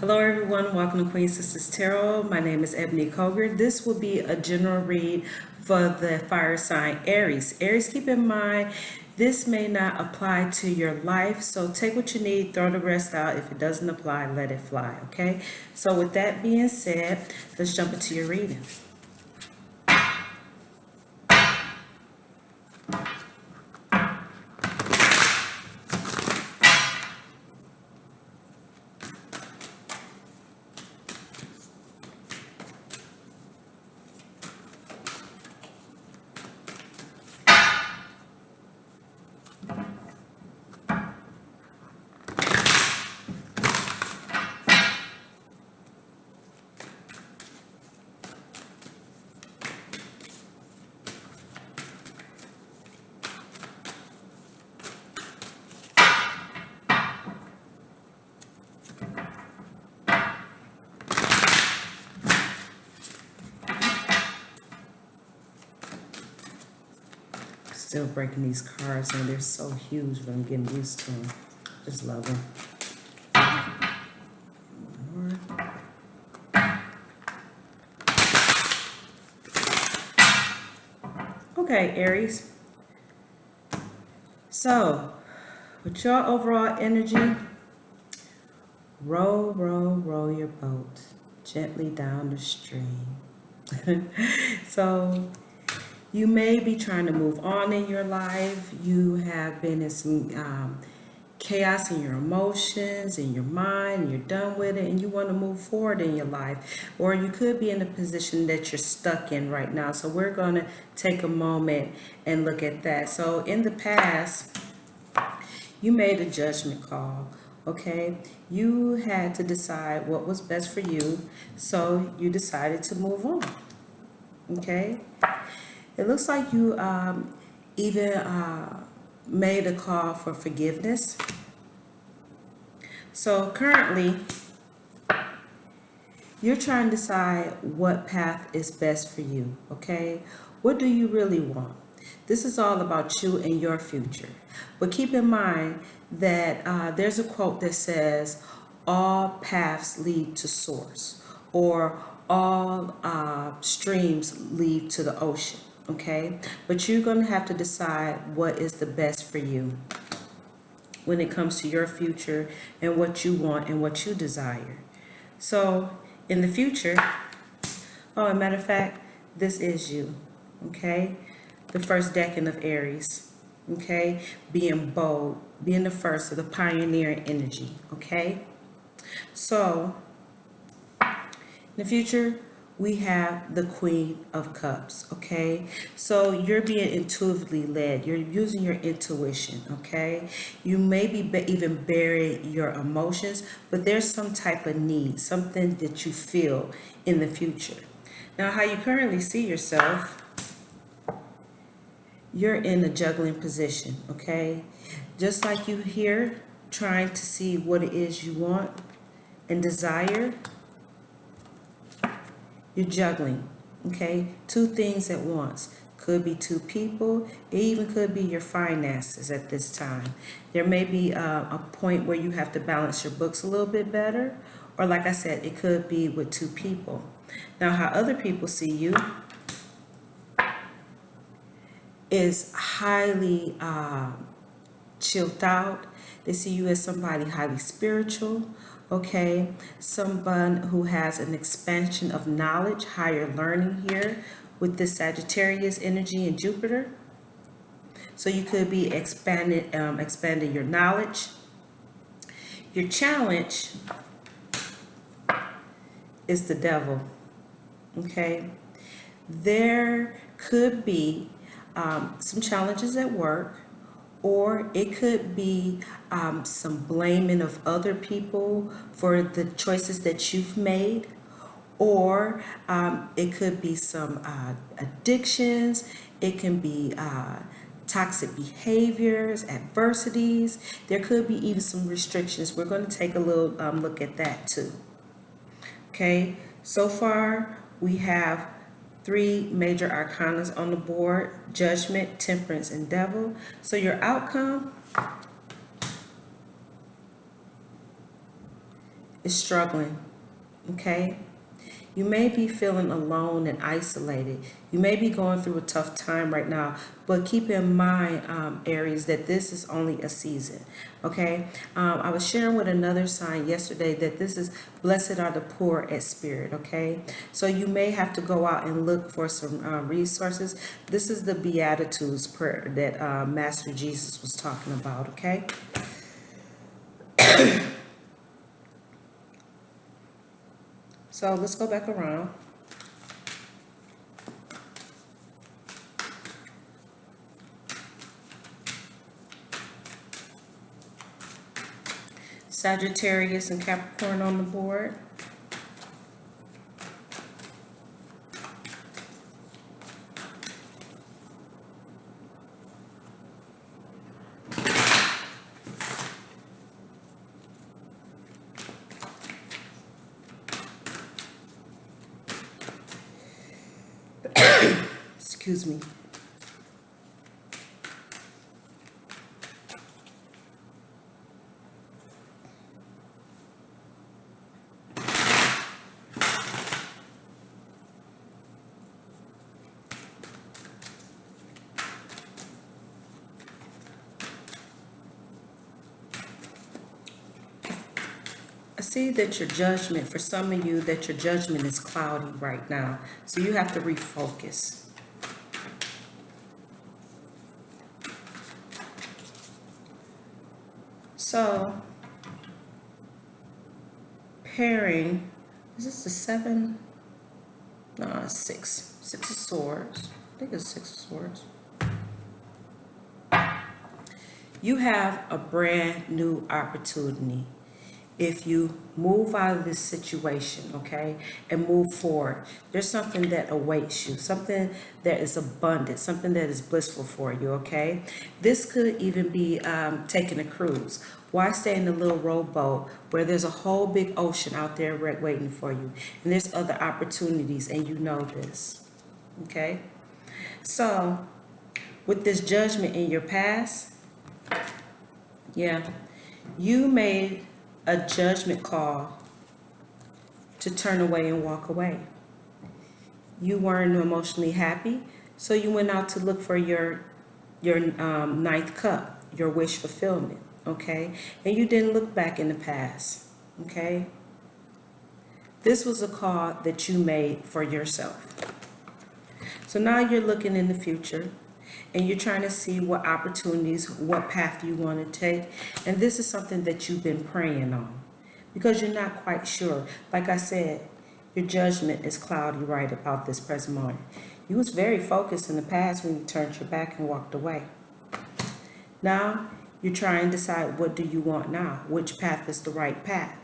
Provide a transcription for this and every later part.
Hello everyone, welcome to Queen Sisters Tarot. My name is Ebony Koger. This will be a general read for the fire sign Aries. Aries, keep in mind, this may not apply to your life, so take what you need, throw the rest out. If it doesn't apply, let it fly, okay? So with that being said, let's jump into your reading. Still breaking these cards, and they're so huge, but I'm getting used to them. Just love them. Okay, Aries. So, with your overall energy, row, row, row your boat gently down the stream. So, you may be trying to move on in your life. You have been in some chaos in your emotions, in your mind, you're done with it, and you want to move forward in your life. Or you could be in a position that you're stuck in right now. So we're going to take a moment and look at that. So in the past, you made a judgment call, okay? You had to decide what was best for you, so you decided to move on, okay? It looks like you even made a call for forgiveness. So currently, you're trying to decide what path is best for you, okay? What do you really want? This is all about you and your future. But keep in mind that there's a quote that says, all paths lead to source, or all streams lead to the ocean. Okay, but you're going to have to decide what is the best for you when it comes to your future and what you want and what you desire. So in the future, oh, as a matter of fact, this is you, okay? The first decan of Aries, okay? Being bold, being the first of the pioneering energy, okay? So in the future, we have the Queen of Cups, okay? So you're being intuitively led. You're using your intuition, okay? You may be even bury your emotions, but there's some type of need, something that you feel in the future. Now, how you currently see yourself, you're in a juggling position, okay? Just like you here, trying to see what it is you want and desire, you're juggling, okay? Two things at once. Could be two people. It even could be your finances at this time. There may be a point where you have to balance your books a little bit better. Or like I said, it could be with two people. Now, how other people see you is highly chilled out. They see you as somebody highly spiritual, okay? Someone who has an expansion of knowledge, higher learning here with this Sagittarius energy and Jupiter. So you could be expanding your knowledge. Your challenge is the devil, okay? There could be some challenges at work, or it could be some blaming of other people for the choices that you've made, or it could be some addictions, it can be toxic behaviors, adversities. There could be even some restrictions. We're going to take a little look at that too. Okay, so far we have three major arcanas on the board: Judgment, Temperance, and Devil. So your outcome is struggling, okay? You may be feeling alone and isolated. You may be going through a tough time right now, but keep in mind, Aries, that this is only a season, okay? I was sharing with another sign yesterday that this is blessed are the poor at spirit, okay? So you may have to go out and look for some resources. This is the Beatitudes prayer that Master Jesus was talking about, okay? So let's go back around. Sagittarius and Capricorn on the board. Excuse me. I see that your judgment, for some of you, that your judgment is cloudy right now. So you have to refocus. So, pairing, is this the 7? No, it's 6. 6 of Swords. I think it's 6 of Swords. You have a brand new opportunity if you move out of this situation, okay, and move forward. There's something that awaits you, something that is abundant, something that is blissful for you, okay? This could even be taking a cruise. Why stay in a little rowboat where there's a whole big ocean out there waiting for you, and there's other opportunities, and you know this, okay? So with this judgment in your past, yeah, you made a judgment call to turn away and walk away. You weren't emotionally happy, so you went out to look for your ninth cup, your wish fulfillment, okay? And you didn't look back in the past, okay? This was a call that you made for yourself. So now you're looking in the future, and you're trying to see what opportunities, what path you want to take. And this is something that you've been praying on because you're not quite sure. Like I said, your judgment is cloudy right about this present moment. You was very focused in the past when you turned your back and walked away. Now, you're trying to decide, what do you want now? Which path is the right path?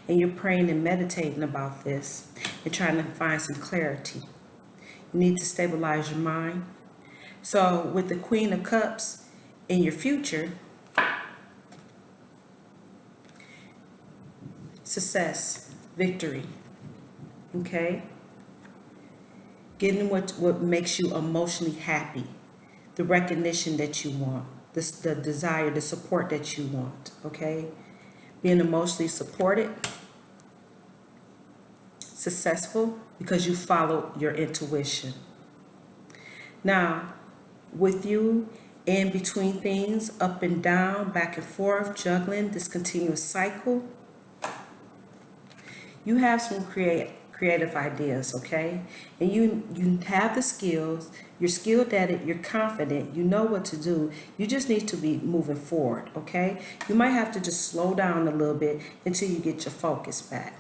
And you're praying and meditating about this and trying to find some clarity. You need to stabilize your mind. So with the Queen of Cups in your future, success, victory, okay? Getting what makes you emotionally happy, the recognition that you want, the desire, the support that you want, okay? Being emotionally supported, successful because you follow your intuition. Now, with you in between things, up and down, back and forth, juggling this continuous cycle, you have some creative ideas, okay? And you have the skills, you're skilled at it, you're confident, you know what to do. You just need to be moving forward, okay? You might have to just slow down a little bit until you get your focus back.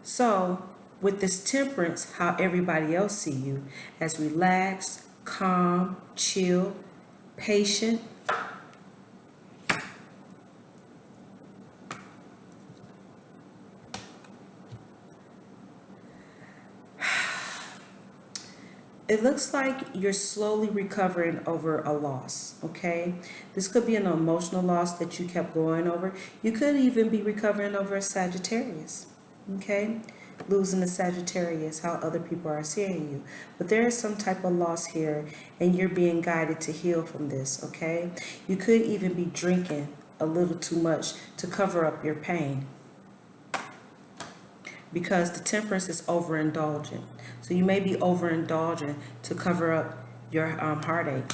So, with this Temperance, how everybody else see you, as relaxed, calm, chill, patient. It looks like you're slowly recovering over a loss, okay? This could be an emotional loss that you kept going over. You could even be recovering over a Sagittarius, okay? losing the Sagittarius, how other people are seeing you. But there is some type of loss here, and you're being guided to heal from this, okay? You could even be drinking a little too much to cover up your pain, because the Temperance is overindulgent. So you may be overindulgent to cover up your heartache.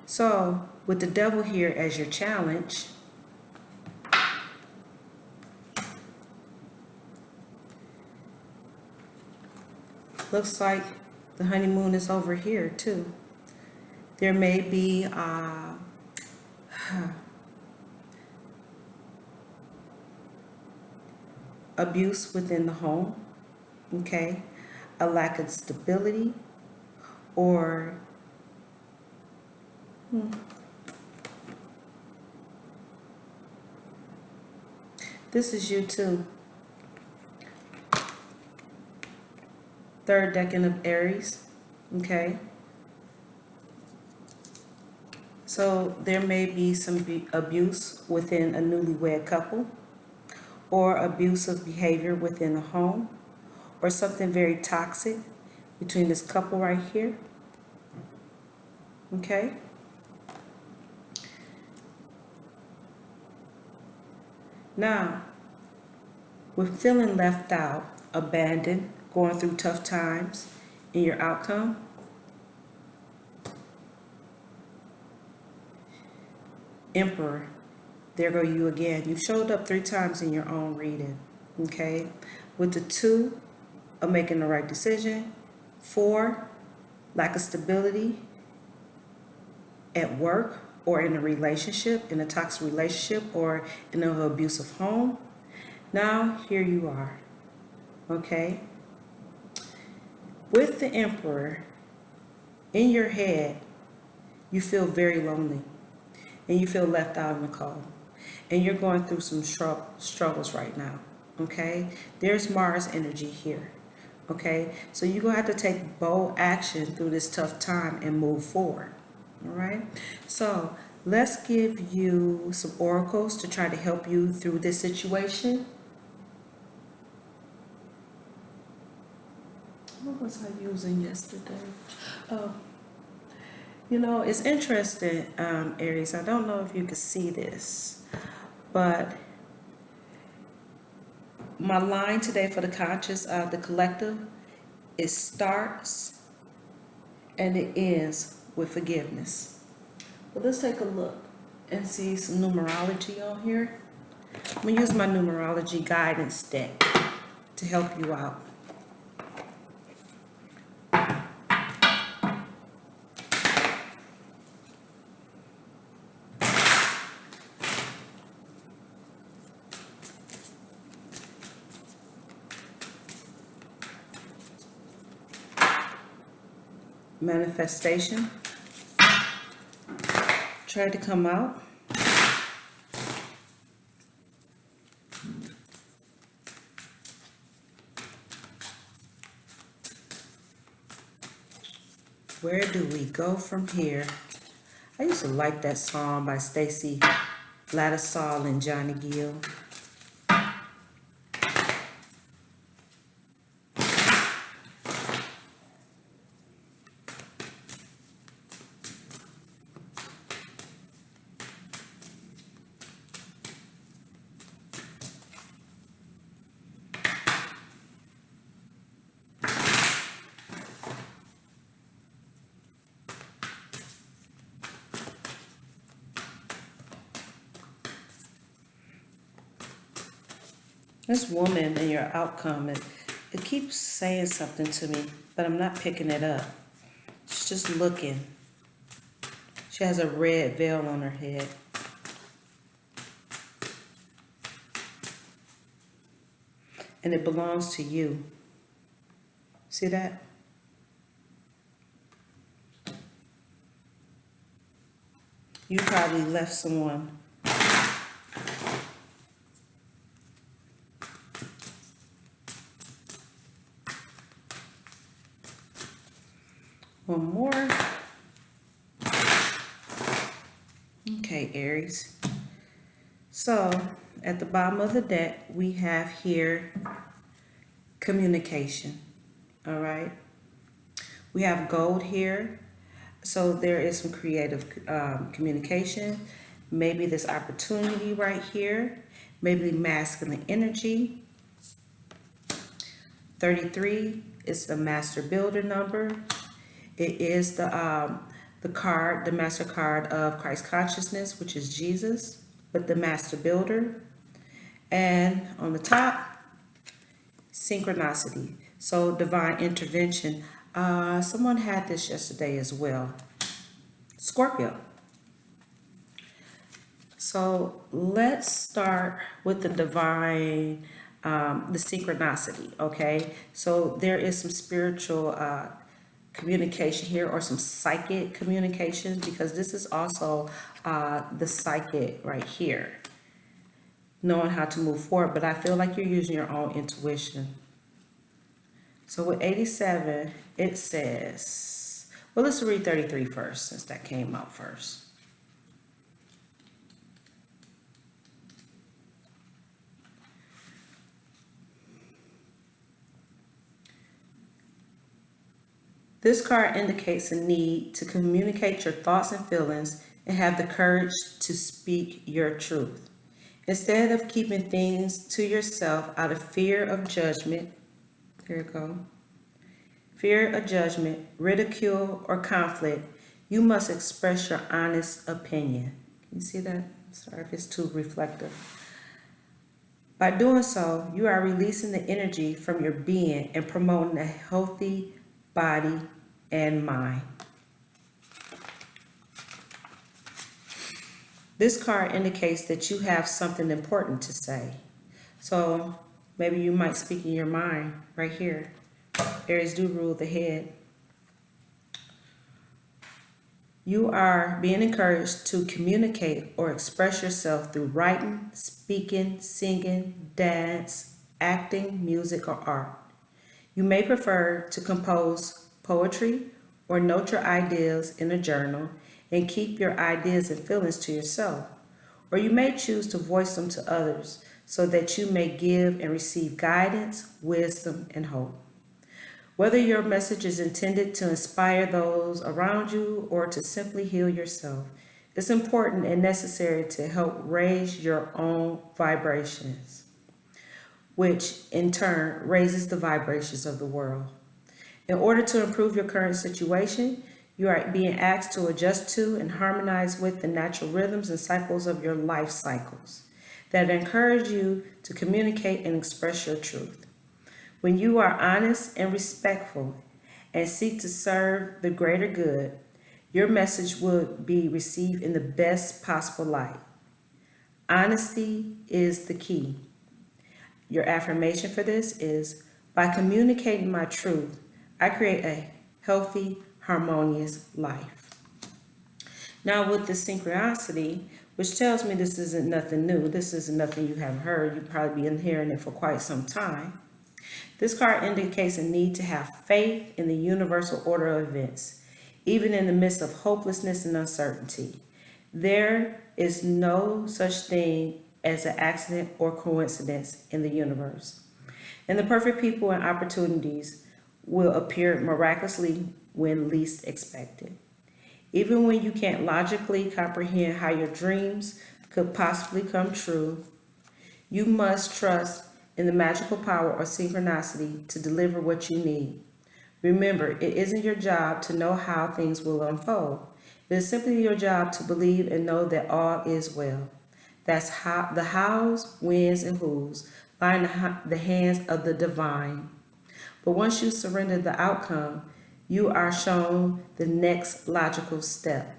So with the Devil here as your challenge, looks like the honeymoon is over here too. There may be abuse within the home, okay? A lack of stability, or this is you too. Third decan of Aries, okay? So there may be some abuse within a newlywed couple, or abusive behavior within the home, or something very toxic between this couple right here, okay? Now, with feeling left out, abandoned, going through tough times in your outcome, Emperor, there go you again. You showed up 3 times in your own reading, okay? With the 2 of making the right decision, 4, lack of stability at work or in a relationship, in a toxic relationship, or in an abusive home. Now, here you are, okay? With the Emperor, in your head, you feel very lonely, and you feel left out in the cold, and you're going through some struggles right now, okay? There's Mars energy here, okay? So you're going to have to take bold action through this tough time and move forward, all right? So let's give you some oracles to try to help you through this situation. What was I using yesterday? Oh, you know, it's interesting, Aries. I don't know if you can see this, but my line today for the conscious, the collective, it starts and it ends with forgiveness. But let's take a look and see some numerology on here. I'm going to use my numerology guidance deck to help you out. Manifestation tried to come out. Where do we go from here? I used to like that song by Stacy Lattisaw and Johnny Gill. This woman and your outcome, it keeps saying something to me, but I'm not picking it up. She's just looking. She has a red veil on her head. And it belongs to you. See that? You probably left someone. One more. Okay, Aries. So, at the bottom of the deck, we have here communication. All right. We have gold here. So there is some creative communication. Maybe this opportunity right here. Maybe masculine energy. 33 is the master builder number. It is the card, the master card of Christ consciousness, which is Jesus, with the master builder. And on the top, synchronicity. So divine intervention. Someone had this yesterday as well. Scorpio. So let's start with the divine, the synchronicity, okay? So there is some spiritual communication here, or some psychic communication, because this is also the psychic right here. Knowing how to move forward, but I feel like you're using your own intuition. So with 87, it says, well, let's read 33 first, since that came out first. This card indicates a need to communicate your thoughts and feelings and have the courage to speak your truth. Instead of keeping things to yourself out of fear of judgment, here we go, fear of judgment, ridicule, or conflict, you must express your honest opinion. Can you see that? Sorry if it's too reflective. By doing so, you are releasing the energy from your being and promoting a healthy body and mind. This card indicates that you have something important to say. So maybe you might speak in your mind right here. Aries do rule the head. You are being encouraged to communicate or express yourself through writing, speaking, singing, dance, acting, music, or art. You may prefer to compose poetry or note your ideas in a journal and keep your ideas and feelings to yourself. Or you may choose to voice them to others so that you may give and receive guidance, wisdom, and hope. Whether your message is intended to inspire those around you or to simply heal yourself, it's important and necessary to help raise your own vibrations, which in turn raises the vibrations of the world. In order to improve your current situation, you are being asked to adjust to and harmonize with the natural rhythms and cycles of your life cycles that encourage you to communicate and express your truth. When you are honest and respectful and seek to serve the greater good, your message will be received in the best possible light. Honesty is the key. Your affirmation for this is, by communicating my truth, I create a healthy, harmonious life. Now with the synchronicity, which tells me this isn't nothing new, this isn't nothing you haven't heard, you've probably been hearing it for quite some time. This card indicates a need to have faith in the universal order of events, even in the midst of hopelessness and uncertainty. There is no such thing as an accident or coincidence in the universe. And the perfect people and opportunities will appear miraculously when least expected. Even when you can't logically comprehend how your dreams could possibly come true, you must trust in the magical power of synchronicity to deliver what you need. Remember, it isn't your job to know how things will unfold. It is simply your job to believe and know that all is well. That's how the hows, whens, and whos lie in the hands of the divine. But once you surrender the outcome, you are shown the next logical step.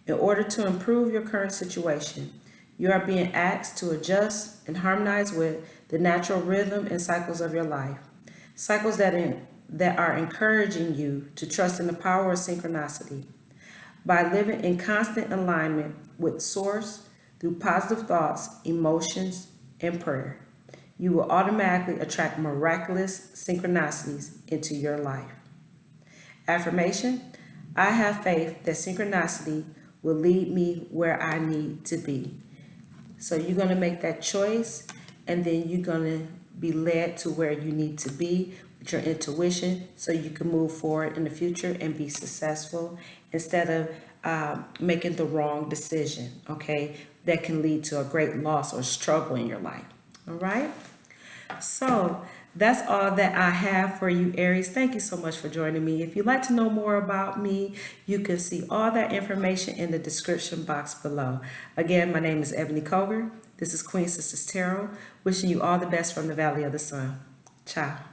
In order to improve your current situation, you are being asked to adjust and harmonize with the natural rhythm and cycles of your life. Cycles that are encouraging you to trust in the power of synchronicity. By living in constant alignment with Source through positive thoughts, emotions, and prayer, you will automatically attract miraculous synchronicities into your life. Affirmation: I have faith that synchronicity will lead me where I need to be. So you're going to make that choice, and then you're going to be led to where you need to be with your intuition so you can move forward in the future and be successful instead of making the wrong decision, okay? That can lead to a great loss or struggle in your life, all right? So that's all that I have for you, Aries. Thank you so much for joining me. If you'd like to know more about me, you can see all that information in the description box below. Again, my name is Ebony Koger. This is Queen Sisters Tarot, wishing you all the best from the Valley of the Sun. Ciao.